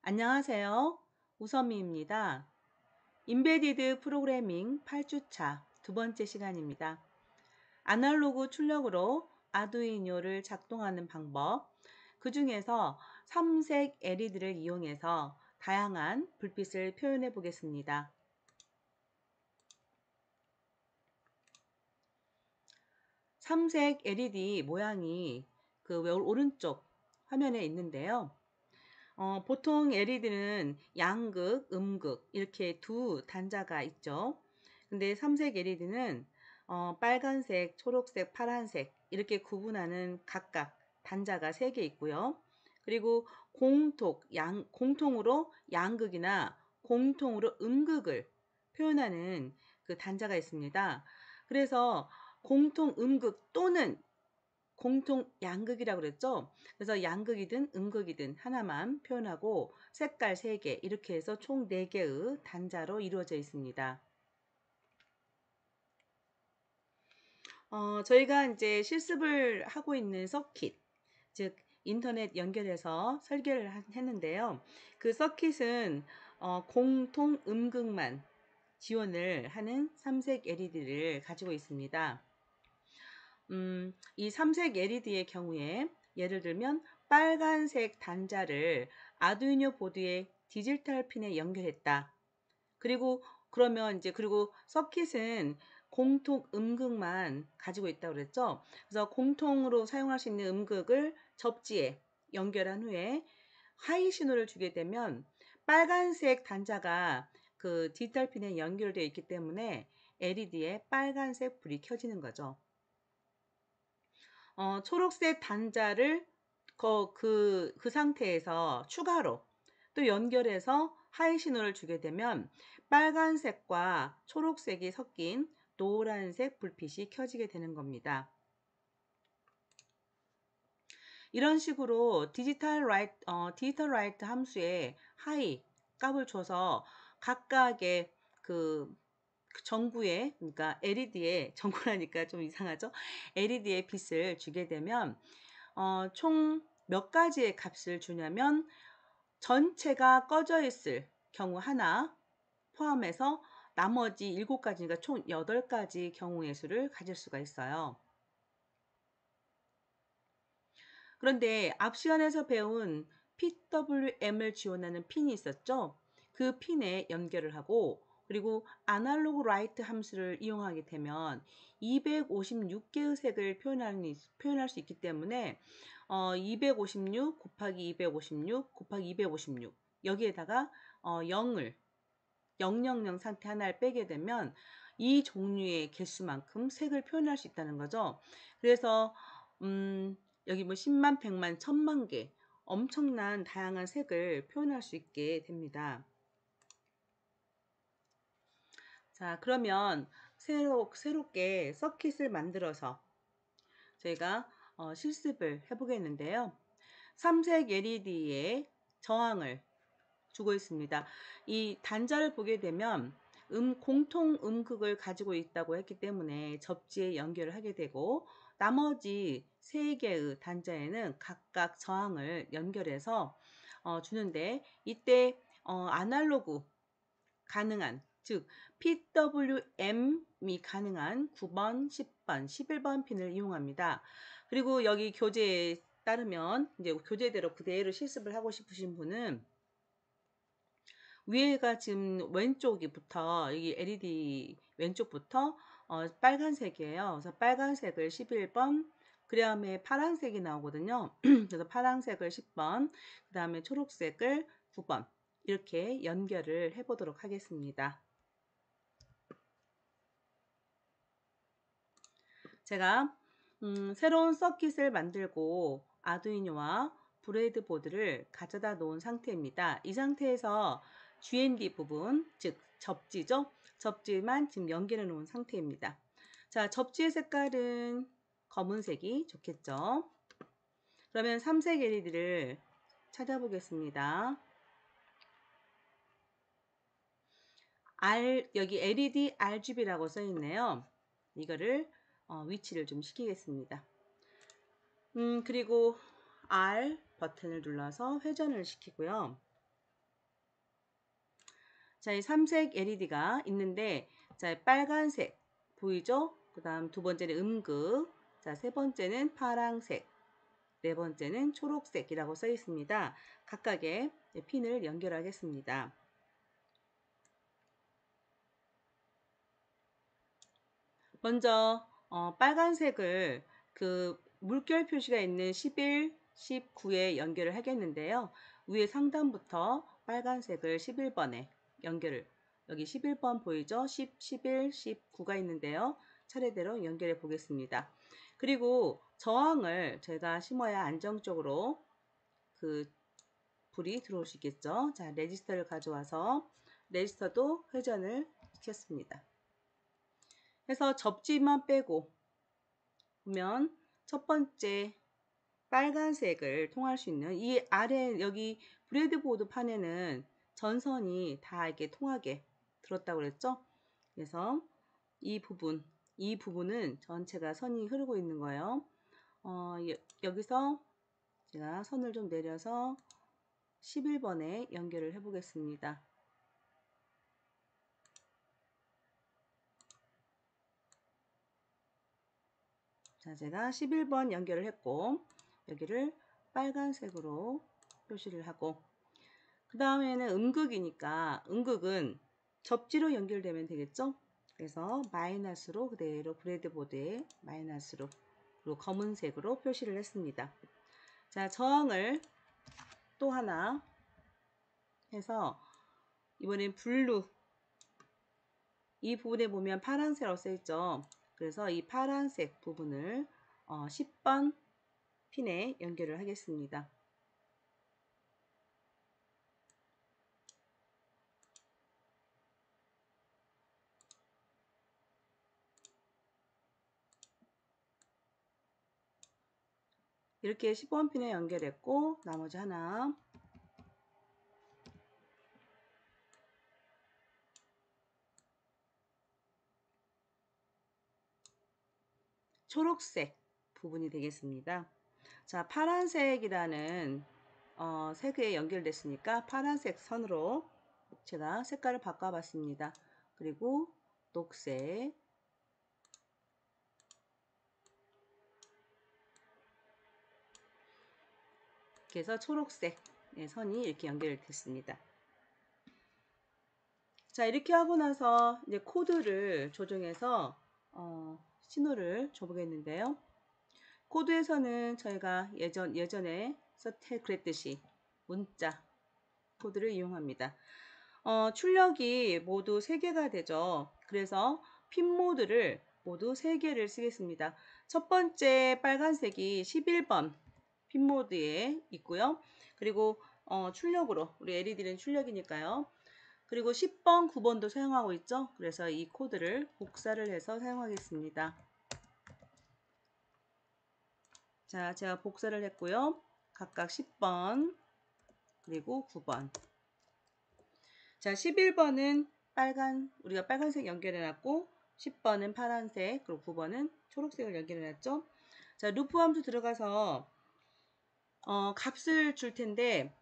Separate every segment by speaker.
Speaker 1: 안녕하세요. 우선미입니다. 인베디드 프로그래밍 8주차 두 번째 시간입니다. 아날로그 출력으로 아두이노를 작동하는 방법, 그 중에서 삼색 LED를 이용해서 다양한 불빛을 표현해 보겠습니다. 삼색 LED 모양이 그 오른쪽 화면에 있는데요. 보통 LED는 양극, 음극 이렇게 두 단자가 있죠. 근데 삼색 LED는 빨간색, 초록색, 파란색 이렇게 구분하는 각각 단자가 3개 있고요. 그리고 공통으로 양극이나 공통으로 음극을 표현하는 그 단자가 있습니다. 그래서 공통 음극 또는 공통 양극이라고 그랬죠. 그래서 양극이든 음극이든 하나만 표현하고 색깔 3개 이렇게 해서 총 4개의 단자로 이루어져 있습니다. 저희가 이제 실습을 하고 있는 서킷, 즉 인터넷 연결해서 설계를 했는데요. 그 서킷은 공통 음극만 지원을 하는 삼색 LED를 가지고 있습니다. 이 삼색 LED의 경우에 예를 들면 빨간색 단자를 아두이노 보드의 디지털 핀에 연결했다. 그리고 서킷은 공통 음극만 가지고 있다고 그랬죠. 그래서 공통으로 사용할 수 있는 음극을 접지에 연결한 후에 하이 신호를 주게 되면 빨간색 단자가 그 디지털 핀에 연결되어 있기 때문에 LED에 빨간색 불이 켜지는 거죠. 초록색 단자를 그 상태에서 추가로 또 연결해서 하이 신호를 주게 되면 빨간색과 초록색이 섞인 노란색 불빛이 켜지게 되는 겁니다. 이런 식으로 디지털 라이트 함수에 하이 값을 줘서 각각의 그 전구에, 그러니까 LED에, 전구라니까 좀 이상하죠? LED에 빛을 주게 되면 총 몇 가지의 값을 주냐면 전체가 꺼져 있을 경우 하나 포함해서 나머지 7가지니까 총 8가지 경우의 수를 가질 수가 있어요. 그런데 앞 시간에서 배운 PWM을 지원하는 핀이 있었죠. 그 핀에 연결을 하고 그리고 아날로그 라이트 함수를 이용하게 되면 256개의 색을 표현할 수 있기 때문에 256 곱하기 256 곱하기 256 여기에다가 0을 000 상태 하나를 빼게 되면 이 종류의 개수만큼 색을 표현할 수 있다는 거죠. 그래서 여기 뭐 10만, 100만, 1000만 개 엄청난 다양한 색을 표현할 수 있게 됩니다. 자, 그러면 새롭게 서킷을 만들어서 저희가 실습을 해보겠는데요. 삼색 LED에 저항을 주고 있습니다. 이 단자를 보게 되면 공통 음극을 가지고 있다고 했기 때문에 접지에 연결을 하게 되고 나머지 3개의 단자에는 각각 저항을 연결해서 주는데 이때 아날로그 가능한 즉 PWM이 가능한 9번, 10번, 11번 핀을 이용합니다. 그리고 여기 교재에 따르면 이제 교재대로 그대로 실습을 하고 싶으신 분은 위에가 지금 왼쪽이부터 이 LED 왼쪽부터 빨간색이에요. 그래서 빨간색을 11번, 그 다음에 파란색이 나오거든요. 그래서 파란색을 10번, 그 다음에 초록색을 9번 이렇게 연결을 해보도록 하겠습니다. 제가 새로운 서킷을 만들고 아두이노와 브레드보드를 가져다 놓은 상태입니다. 이 상태에서 GND 부분, 즉 접지죠. 접지만 지금 연결해 놓은 상태입니다. 자, 접지의 색깔은 검은색이 좋겠죠. 그러면 삼색 LED를 찾아보겠습니다. 여기 LED RGB라고 써 있네요. 이거를 위치를 좀 시키겠습니다. 그리고 R 버튼을 눌러서 회전을 시키고요. 자, 이 삼색 LED가 있는데, 자, 빨간색 보이죠? 그 다음 두 번째는 음극, 자, 세 번째는 파랑색, 네 번째는 초록색이라고 써 있습니다. 각각의 핀을 연결하겠습니다. 먼저 빨간색을 그 물결 표시가 있는 11, 19에 연결을 하겠는데요. 위에 상단부터 빨간색을 11번에 연결을, 여기 11번 보이죠? 10, 11, 19가 있는데요. 차례대로 연결해 보겠습니다. 그리고 저항을 제가 심어야 안정적으로 그 불이 들어올 수 있겠죠. 자, 레지스터를 가져와서 레지스터도 회전을 시켰습니다. 해서 접지만 빼고 보면 첫 번째 빨간색을 통할 수 있는 이 아래 여기 브레드보드 판에는 전선이 다 이렇게 통하게 들었다고 그랬죠. 그래서 이 부분은 전체가 선이 흐르고 있는 거예요. 여기서 제가 선을 좀 내려서 11번에 연결을 해 보겠습니다. 자, 제가 11번 연결을 했고 여기를 빨간색으로 표시를 하고, 그 다음에는 음극이니까 음극은 접지로 연결되면 되겠죠. 그래서 마이너스로 그대로 브레드보드에 마이너스로, 그리고 검은색으로 표시를 했습니다. 자, 저항을 또 하나 해서 이번엔 블루, 이 부분에 보면 파란색으로 써있죠. 그래서 이 파란색 부분을 10번 핀에 연결을 하겠습니다. 이렇게 10번 핀에 연결했고, 나머지 하나 초록색 부분이 되겠습니다. 자, 파란색이라는 색에 연결됐으니까 파란색 선으로 제가 색깔을 바꿔봤습니다. 그리고 녹색, 그래서 초록색 선이 이렇게 연결됐습니다. 자, 이렇게 하고 나서 이제 코드를 조정해서 신호를 줘보겠는데요. 코드에서는 저희가 예전에 그랬듯이 문자 코드를 이용합니다. 출력이 모두 3개가 되죠. 그래서 핀 모드를 모두 3개를 쓰겠습니다. 첫 번째 빨간색이 11번 핀 모드에 있고요. 그리고 출력으로, 우리 LED는 출력이니까요. 그리고 10번, 9번도 사용하고 있죠. 그래서 이 코드를 복사를 해서 사용하겠습니다. 자, 제가 복사를 했고요. 각각 10번, 그리고 9번. 자, 11번은 우리가 빨간색 연결해놨고, 10번은 파란색, 그리고 9번은 초록색을 연결해놨죠. 자, 루프 함수 들어가서 값을 줄 텐데,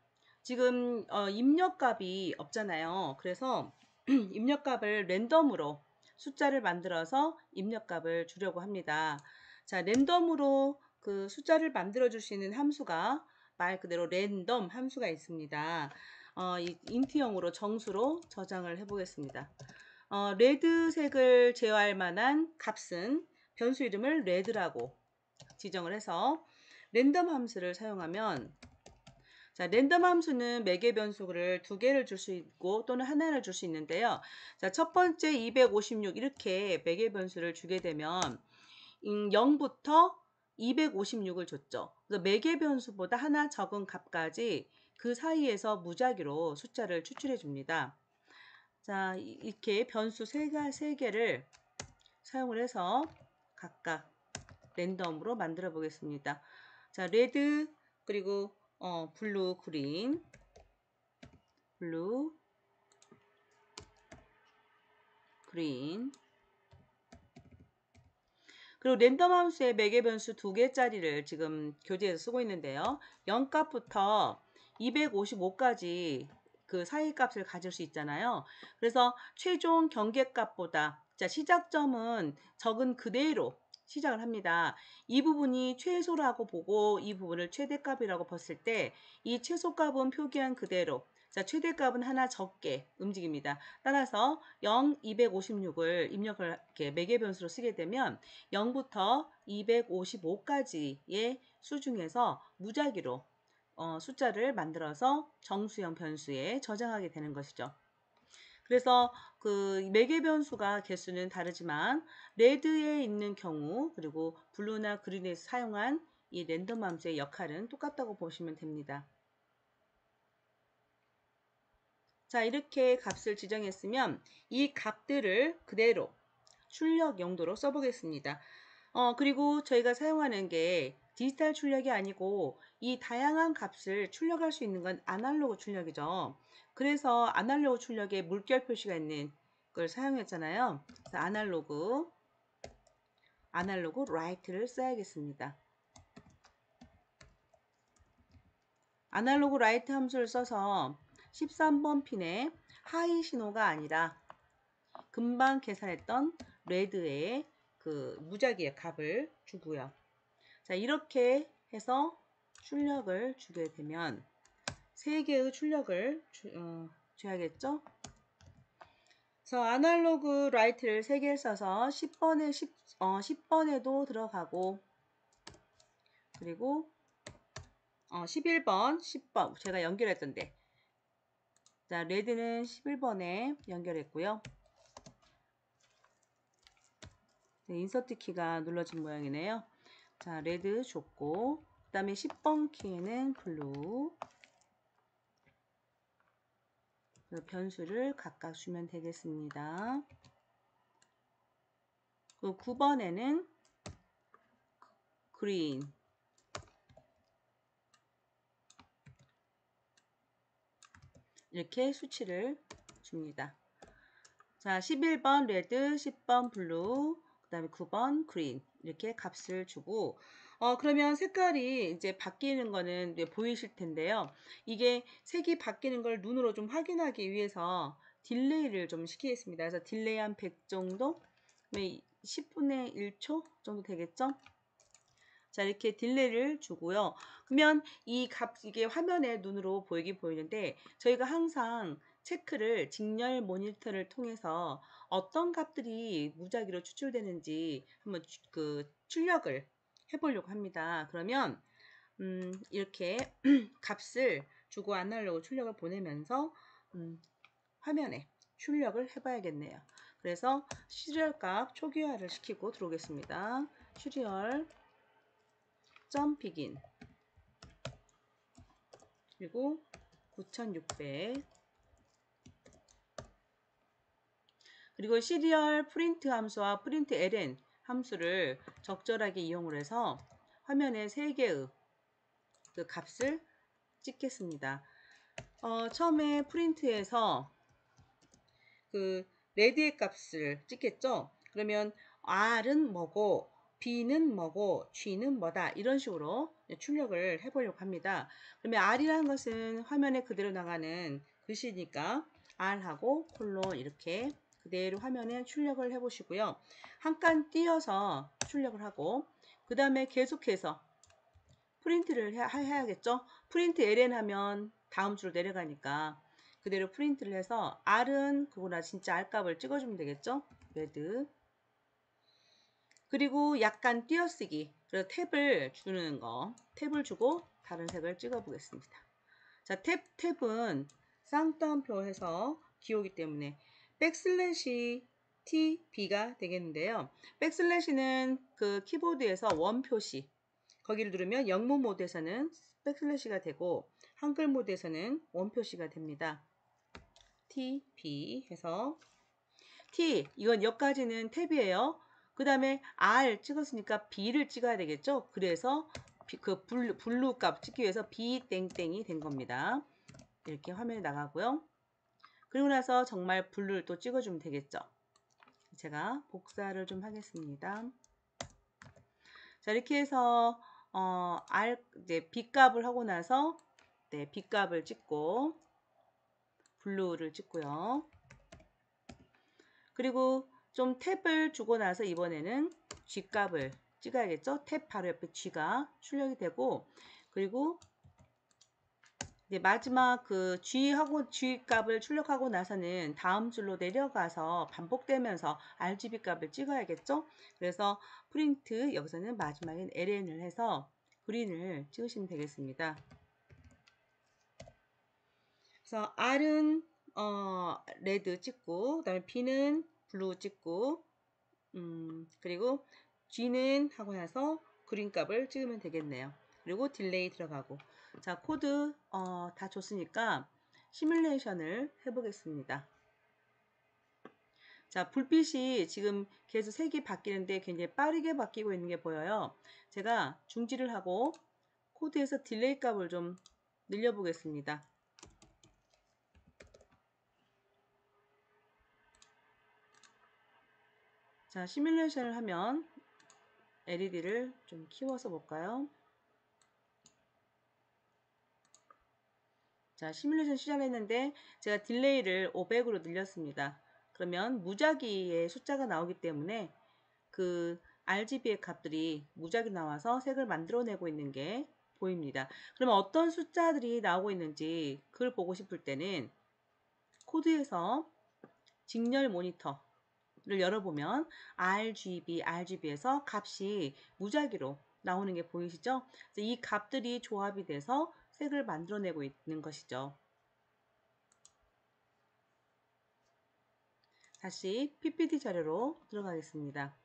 Speaker 1: 지금 입력값이 없잖아요. 그래서 입력값을 랜덤으로 숫자를 만들어서 입력값을 주려고 합니다. 자, 랜덤으로 그 숫자를 만들어 줄 수 있는 함수가 말 그대로 랜덤 함수가 있습니다. 이 인트형으로 정수로 저장을 해 보겠습니다. 레드색을 제어할 만한 값은 변수 이름을 레드라고 지정을 해서 랜덤 함수를 사용하면, 자, 랜덤 함수는 매개 변수를 2개를 줄 수 있고 또는 하나를 줄 수 있는데요. 자, 첫 번째 256 이렇게 매개 변수를 주게 되면 0부터 256을 줬죠. 그래서 매개 변수보다 하나 적은 값까지 그 사이에서 무작위로 숫자를 추출해 줍니다. 자, 이렇게 변수 3개를 사용을 해서 각각 랜덤으로 만들어 보겠습니다. 자, 레드, 그리고 블루, 그린, 블루, 그린. 그리고 랜덤 함수의 매개 변수 2개짜리를 지금 교재에서 쓰고 있는데요. 0값부터 255까지 그 사이 값을 가질 수 있잖아요. 그래서 최종 경계값보다 자, 시작점은 적은 그대로 시작을 합니다. 이 부분이 최소라고 보고 이 부분을 최대값이라고 봤을 때 이 최소값은 표기한 그대로 자, 최대값은 하나 적게 움직입니다. 따라서 0, 256을 입력을 이렇게 매개 변수로 쓰게 되면 0부터 255까지의 수 중에서 무작위로 숫자를 만들어서 정수형 변수에 저장하게 되는 것이죠. 그래서 그 매개 변수가 개수는 다르지만 레드에 있는 경우 그리고 블루나 그린에서 사용한 이 랜덤 함수의 역할은 똑같다고 보시면 됩니다. 자, 이렇게 값을 지정했으면 이 값들을 그대로 출력 용도로 써보겠습니다. 그리고 저희가 사용하는 게 디지털 출력이 아니고 이 다양한 값을 출력할 수 있는 건 아날로그 출력이죠. 그래서 아날로그 출력에 물결 표시가 있는 걸 사용했잖아요. 그래서 아날로그 write를 써야겠습니다. 아날로그 write 함수를 써서 13번 핀에 하이 신호가 아니라 금방 계산했던 레드의 그 무작위의 값을 주고요. 자, 이렇게 해서 출력을 주게 되면 3개의 출력을 줘야겠죠? 그래서 아날로그 라이트를 3개를 써서 10번에도 들어가고 그리고 11번, 10번 제가 연결했던데 자, 레드는 11번에 연결했고요. 네, 인서트 키가 눌러진 모양이네요. 자, 레드 줬고 그 다음에 10번 키에는 블루 변수를 각각 주면 되겠습니다. 그 9번에는 그린 이렇게 수치를 줍니다. 자, 11번 레드, 10번 블루, 그 다음에 9번 그린 이렇게 값을 주고 그러면 색깔이 이제 바뀌는 거는 이제 보이실 텐데요. 이게 색이 바뀌는 걸 눈으로 좀 확인하기 위해서 딜레이를 좀 시키겠습니다. 그래서 딜레이 한 100 정도, 10분의 1초 정도 되겠죠? 자, 이렇게 딜레이를 주고요. 그러면 이 값, 이게 화면에 눈으로 보이는데 저희가 항상 체크를 직렬 모니터를 통해서 어떤 값들이 무작위로 추출되는지 한번 출력을 해보려고 합니다. 그러면 이렇게 값을 주고 아날로그 출력을 보내면서 화면에 출력을 해봐야겠네요. 그래서 시리얼 값 초기화를 시키고 들어오겠습니다. 시리얼 begin 그리고 9600 그리고 시리얼 프린트 함수와 프린트 ln 함수를 적절하게 이용을 해서 화면에 3개의 그 값을 찍겠습니다. 처음에 프린트에서 그 레드의 값을 찍겠죠. 그러면 R은 뭐고 B는 뭐고 G는 뭐다 이런 식으로 출력을 해보려고 합니다. 그러면 R이라는 것은 화면에 그대로 나가는 글씨니까 R하고 콜론 이렇게 그대로 화면에 출력을 해보시고요. 한 칸 띄어서 출력을 하고 그 다음에 계속해서 프린트를 해야겠죠. 프린트 ln 하면 다음 줄로 내려가니까 그대로 프린트를 해서 R은 그거나 진짜 R 값을 찍어주면 되겠죠. 레드 그리고 약간 띄어쓰기 그래서 탭을 주는 거 탭을 주고 다른 색을 찍어 보겠습니다. 자, 탭은 쌍따옴표 해서 기호기 때문에 백슬래시 TB가 되겠는데요. 백슬래시는 그 키보드에서 원 표시 거기를 누르면 영문 모드에서는 백슬래시가 되고 한글 모드에서는 원 표시가 됩니다. TB 해서 T 이건 여기까지는 탭이에요. 그 다음에 R 찍었으니까 B를 찍어야 되겠죠. 그래서 그 블루 값 찍기 위해서 B 땡땡이 된 겁니다. 이렇게 화면에 나가고요. 그리고 나서 정말 블루를 또 찍어주면 되겠죠. 제가 복사를 좀 하겠습니다. 자, 이렇게 해서 이제 B 값을 하고 나서 B 값을 찍고 블루를 찍고요. 그리고 좀 탭을 주고 나서 이번에는 G 값을 찍어야겠죠? 탭 바로 옆에 G가 출력이 되고, 그리고 이제 마지막 그 G하고 G 값을 출력하고 나서는 다음 줄로 내려가서 반복되면서 RGB 값을 찍어야겠죠? 그래서 프린트 여기서는 마지막엔 LN을 해서 그린을 찍으시면 되겠습니다. 그래서 R은 레드 찍고, 그 다음에 B는 블루 찍고, 그리고 G는 하고 나서 그린 값을 찍으면 되겠네요. 그리고 딜레이 들어가고. 자, 코드 다 줬으니까 시뮬레이션을 해보겠습니다. 자, 불빛이 지금 계속 색이 바뀌는데 굉장히 빠르게 바뀌고 있는 게 보여요. 제가 중지를 하고 코드에서 딜레이 값을 좀 늘려보겠습니다. 자, 시뮬레이션을 하면 LED를 좀 키워서 볼까요? 자, 시뮬레이션 시작했는데 제가 딜레이를 500으로 늘렸습니다. 그러면 무작위의 숫자가 나오기 때문에 그 RGB의 값들이 무작위 나와서 색을 만들어내고 있는 게 보입니다. 그러면 어떤 숫자들이 나오고 있는지 그걸 보고 싶을 때는 코드에서 직렬 모니터를 열어보면 RGB에서 값이 무작위로 나오는 게 보이시죠? 이 값들이 조합이 돼서 색을 만들어내고 있는 것이죠. 다시 PPT 자료로 들어가겠습니다.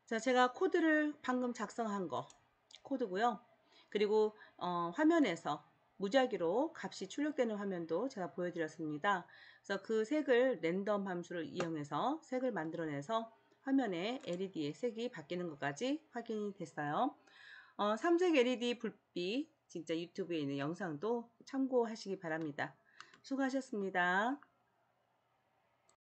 Speaker 1: 자, 제가 코드를 방금 작성한 거 코드고요. 그리고 화면에서 무작위로 값이 출력되는 화면도 제가 보여드렸습니다. 그래서 그 색을 랜덤 함수를 이용해서 색을 만들어내서 화면에 LED의 색이 바뀌는 것까지 확인이 됐어요. 삼색 LED 불빛 진짜 유튜브에 있는 영상도 참고하시기 바랍니다. 수고하셨습니다.